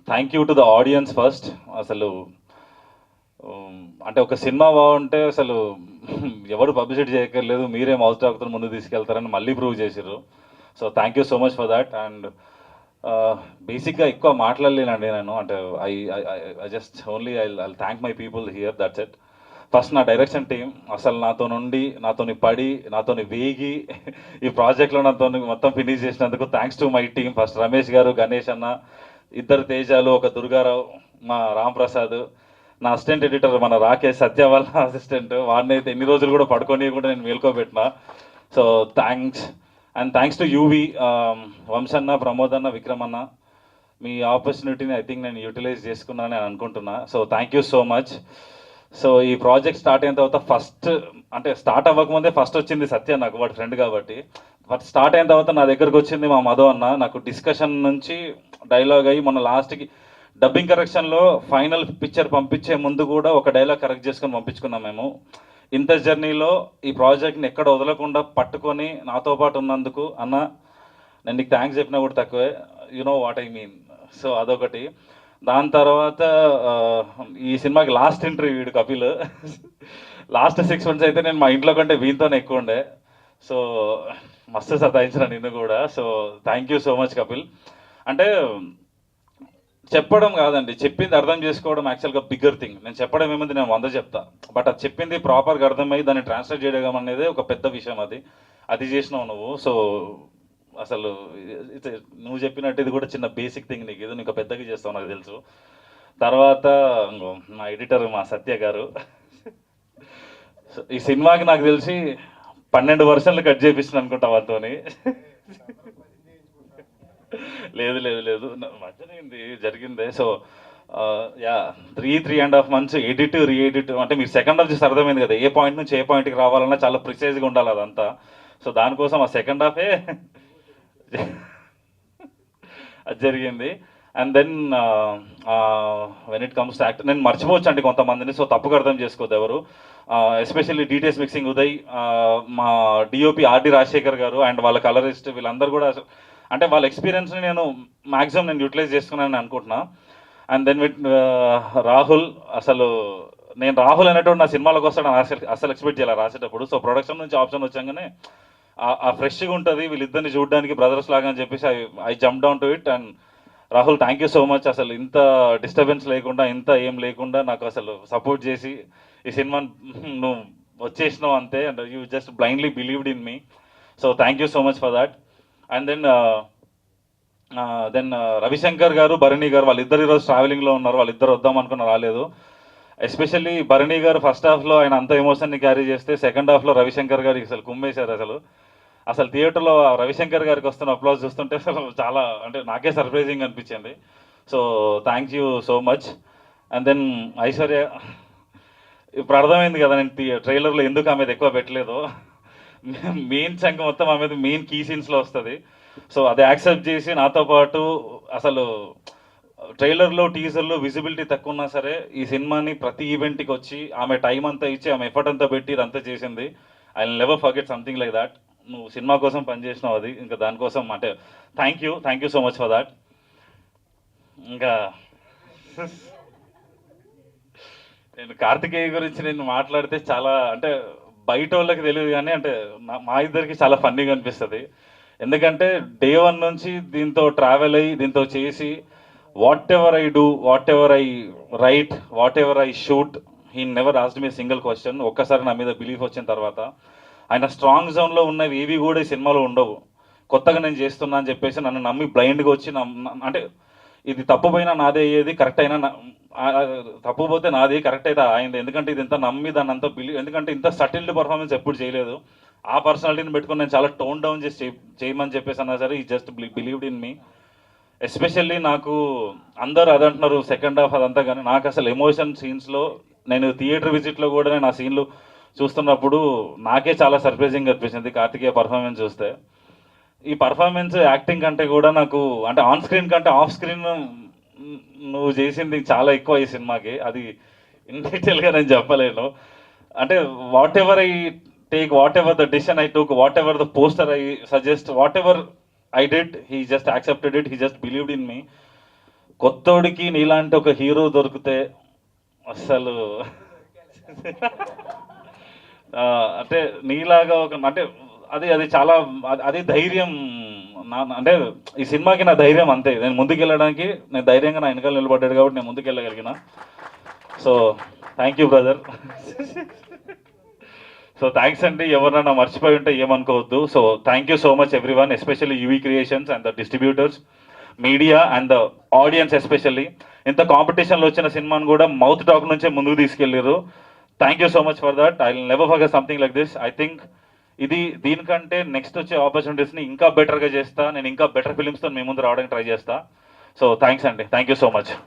Thank you to the audience first. అసలు అంటే ఒక సినిమా బాగుంటే అసలు ఎవరు పబ్లిసిటీ చేయక్కర్లేదు, మీరే మౌత్ టాక్తో ముందు తీసుకెళ్తారని మళ్ళీ ప్రూవ్ చేశారు. So thank you so much for that. And బేసిక్గా ఎక్కువ మాట్లాడలేనండి నేను, అంటే I just only I thank my people here, that's it. First నా డైరెక్షన్ టీం అసలు నాతో నుండి నాతోని పడి నాతోని వేగి ఈ ప్రాజెక్ట్లో నాతో మొత్తం ఫినిష్ చేసినందుకు thanks to my team. First Ramesh గారు, గణేష్ అన్న, ఇద్దరు తేజాలు, ఒక దుర్గారావు, మా రామ్ ప్రసాద్, నా అసిస్టెంట్ ఎడిటర్ మన రాకేష్, సత్య వాళ్ళ అసిస్టెంట్, వాడిని అయితే ఎన్ని రోజులు కూడా పడుకొని కూడా నేను మేల్కోబెట్టిన. So thanks. And thanks to UV, వంశన్న, ప్రమోద్ అన్న, విక్రమ్ అన్న. మీ ఆపర్చునిటీని ఐ థింక్ నేను యూటిలైజ్ చేసుకున్నానని అనుకుంటున్నా. So thank you so much. So ఈ ప్రాజెక్ట్ స్టార్ట్ అయిన తర్వాత ఫస్ట్, అంటే స్టార్ట్ అవ్వకముందే ఫస్ట్ వచ్చింది సత్య, నాకు వాడి ఫ్రెండ్ కాబట్టి. బట్ స్టార్ట్ అయిన తర్వాత నా దగ్గరకు వచ్చింది మా మధు అన్న. నాకు డిస్కషన్ నుంచి డైలాగ్ అయ్యి మొన్న లాస్ట్కి డబ్బింగ్ కరెక్షన్లో ఫైనల్ పిక్చర్ పంపించే ముందు కూడా ఒక డైలాగ్ కరెక్ట్ చేసుకొని పంపించుకున్నాం మేము. ఇంత జర్నీలో ఈ ప్రాజెక్ట్ని ఎక్కడ వదలకుండా పట్టుకొని నాతో పాటు ఉన్నందుకు అన్న, నేను నీకు థ్యాంక్స్ చెప్పినా కూడా తక్కువే, you know what I mean. So అదొకటి. దాని తర్వాత ఈ సినిమాకి లాస్ట్ ఇంటర్వ్యూ వీడు కపిల్. లాస్ట్ 6 months అయితే నేను మా ఇంట్లో కంటే వీనితోనే ఎక్కువ ఉండే. సో మస్తు సతాయించిన నిన్ను కూడా. So thank you so much Kapil. అంటే చెప్పడం కాదండి, చెప్పింది అర్థం చేసుకోవడం యాక్చువల్గా బిగ్గర్ థింగ్. నేను చెప్పడం ఏముంది, నేను 100 చెప్తా, బట్ అది చెప్పింది ప్రాపర్గా అర్థమయ్యి దాన్ని ట్రాన్స్లేట్ చేయడం అనేది ఒక పెద్ద విషయం. అది చేసినావు నువ్వు. సో అసలు నువ్వు చెప్పినట్టు ఇది కూడా చిన్న బేసిక్ థింగ్, నీకు ఇది నీకు పెద్దగా చేస్తావు నాకు తెలుసు. తర్వాత మా ఎడిటర్ మా సత్య గారు. ఈ సినిమాకి నాకు తెలిసి 12 versions కట్ చేపిస్తుంది అనుకుంటా వాళ్ళతోని. లేదు లేదు లేదు, మధ్యన జరిగిందే. So yeah 3.5 months edit re-edit, అంటే మీరు సెకండ్ హాఫ్ చూసి అర్థమైంది కదా, ఏ పాయింట్ నుంచి ఏ పాయింట్కి రావాలన్నా చాలా ప్రిసైజ్గా ఉండాలి అదంతా. సో దానికోసం ఆ సెకండ్ హాఫే అది జరిగింది. And then when it comes to act, నేను మర్చిపోవచ్చు అండి కొంతమందిని, సో తప్పుగా అర్థం చేసుకోవద్దు ఎవరు. ఎస్పెషల్లీ డీటెయిల్స్ మిక్సింగ్ ఉదయ్, మా డిఓపి ఆర్డి రాజశేఖర్ గారు అండ్ వాళ్ళ కలరిస్ట్, వీళ్ళందరూ కూడా అంటే వాళ్ళ ఎక్స్పీరియన్స్ని నేను మ్యాక్సిమం నేను యూటిలైజ్ చేసుకున్నానని అనుకుంటున్నా. అండ్ దెన్ విత్ రాహుల్, అసలు నేను రాహుల్ అనేటువంటి నా సినిమాలకు వస్తాడని అసలు ఎక్స్పెక్ట్ చేయాలి రాసేటప్పుడు. సో ప్రొడక్షన్ నుంచి ఆప్షన్ వచ్చాగానే ఆ ఫ్రెష్గా ఉంటుంది వీళ్ళిద్దరిని చూడడానికి బ్రదర్స్ లాగా అని చెప్పేసి I jump down to it. And Rahul thank you so much. అసలు ఇంత డిస్టర్బెన్స్ లేకుండా, ఇంత ఏం లేకుండా నాకు అసలు సపోర్ట్ చేసి ఈ సినిమా నువ్వు వచ్చేసినావు అంతే. And you just blindly believed in me. So thank you so much for that. And then Ravishankar గారు, భరణి గారు, వాళ్ళిద్దరు ఈరోజు ట్రావెలింగ్లో ఉన్నారు. వాళ్ళిద్దరు వద్దాం అనుకున్న రాలేదు. ఎస్పెషల్లీ భరణి గారు ఫస్ట్ హాఫ్లో ఆయన అంత ఎమోషన్ని క్యారీ చేస్తే సెకండ్ హాఫ్లో రవిశంకర్ గారికి అసలు కుమ్మేశారు. అసలు థియేటర్లో రవిశంకర్ గారికి వస్తున్న అప్లాజ్ చూస్తుంటే అసలు చాలా, అంటే నాకే సర్ప్రైజింగ్ అనిపించింది. So thank you so much. And then Aishwarya, ఇప్పుడు అర్థమైంది కదా నేను ట్రైలర్లో ఎందుకు ఆమె ఎక్కువ పెట్టలేదు. మెయిన్ చంక్ మొత్తం ఆమె మెయిన్ కీ సీన్స్లో వస్తుంది. సో అది యాక్సెప్ట్ చేసి నాతో పాటు, అసలు ట్రైలర్లో టీజర్లో విజిబిలిటీ తక్కువ ఉన్నా సరే ఈ సినిమాని ప్రతి ఈవెంట్కి వచ్చి ఆమె టైం అంతా ఇచ్చి ఆమె ఎఫర్ట్ అంతా పెట్టి ఇదంతా చేసింది. I will never forget something like that. నువ్వు సినిమా కోసం పనిచేసినావు, అది ఇంకా దానికోసం అంటే thank you so much for that. ఇంకా నేను కార్తికేయ గురించి నేను మాట్లాడితే చాలా, అంటే బయట వాళ్ళకి తెలియదు కానీ అంటే మా ఇద్దరికి చాలా ఫన్నీగా అనిపిస్తుంది. ఎందుకంటే డే 1 నుంచి దీంతో ట్రావెల్ అయ్యి దీంతో చేసి what ever I do, what ever I right, what ever I shoot, he never asked me single question. ఒక్కసారి నా మీద బిలీఫ్ వచ్చిన తర్వాత ఆయన స్ట్రాంగ్ జోన్లో ఉన్నవి ఏవి కూడా ఈ సినిమాలో ఉండవు. కొత్తగా నేను చేస్తున్నా అని చెప్పేసి నన్ను నమ్మి బ్లైండ్గా వచ్చి అంటే ఇది తప్పుపోయినా నాదే అయ్యేది, కరెక్ట్ అయినా తప్పుపోతే నాది, కరెక్ట్ అయితే అయింది. ఎందుకంటే ఇది ఇంత నమ్మి దాన్ని అంతా ఎందుకంటే ఇంత సటిల్డ్ పర్ఫార్మెన్స్ ఎప్పుడు చేయలేదు. ఆ పర్సనాలిటీని పెట్టుకుని నేను చాలా టోన్ డౌన్ చేసి చేయమని చెప్పేసి అన్నా సరే ఈ just believed in me. Especially నాకు అందరూ అదంటున్నారు సెకండ్ హాఫ్ అదంతా, కానీ నాకు అసలు ఎమోషన్ సీన్స్లో నేను థియేటర్ విజిట్లో కూడా నేను ఆ సీన్లు చూస్తున్నప్పుడు నాకే చాలా సర్ప్రైజింగ్ అనిపించింది కార్తికేయ పర్ఫార్మెన్స్ చూస్తే. ఈ పర్ఫార్మెన్స్ యాక్టింగ్ కంటే కూడా నాకు, అంటే ఆన్ స్క్రీన్ కంటే ఆఫ్ స్క్రీన్ నువ్వు చేసింది చాలా ఎక్కువ ఈ సినిమాకి. అది ఇన్ డీటెయిల్గా నేను చెప్పలేను. అంటే whatever I take, whatever the decision I took, whatever the poster I suggest, whatever I did, he just accepted it, he just believed in me. కొత్తోడికి నీలాంటి ఒక హీరో దొరికితే అస్సలు అంటే నీలాగా ఒక అంటే అది అది చాలా అది ధైర్యం అంటే ఈ సినిమాకి నా ధైర్యం అంతే. నేను ముందుకెళ్ళడానికి నేను ధైర్యంగా నా వెనకాల నిలబడ్డాడు కాబట్టి నేను ముందుకెళ్ళగలిగిన. So thank you brother. So thanks అండి. ఎవరన్నా మర్చిపోయి ఉంటే ఏమనుకోవద్దు. So thank you so much everyone, especially UV creations and the distributors, media and the audience especially. ఇంత కాంపిటీషన్లో వచ్చిన సినిమాను కూడా మౌత్ టాక్ నుంచే ముందుకు తీసుకెళ్ళారు. Thank you so much for that. I will never forget something like this. I think ఇది దీనికంటే నెక్స్ట్ వచ్చే ఆపర్చునిటీస్ని ఇంకా బెటర్గా చేస్తా. నేను ఇంకా బెటర్ ఫిలిమ్స్తో మీ ముందు రావడానికి ట్రై చేస్తా. సో థ్యాంక్స్ అండి. Thank you so much.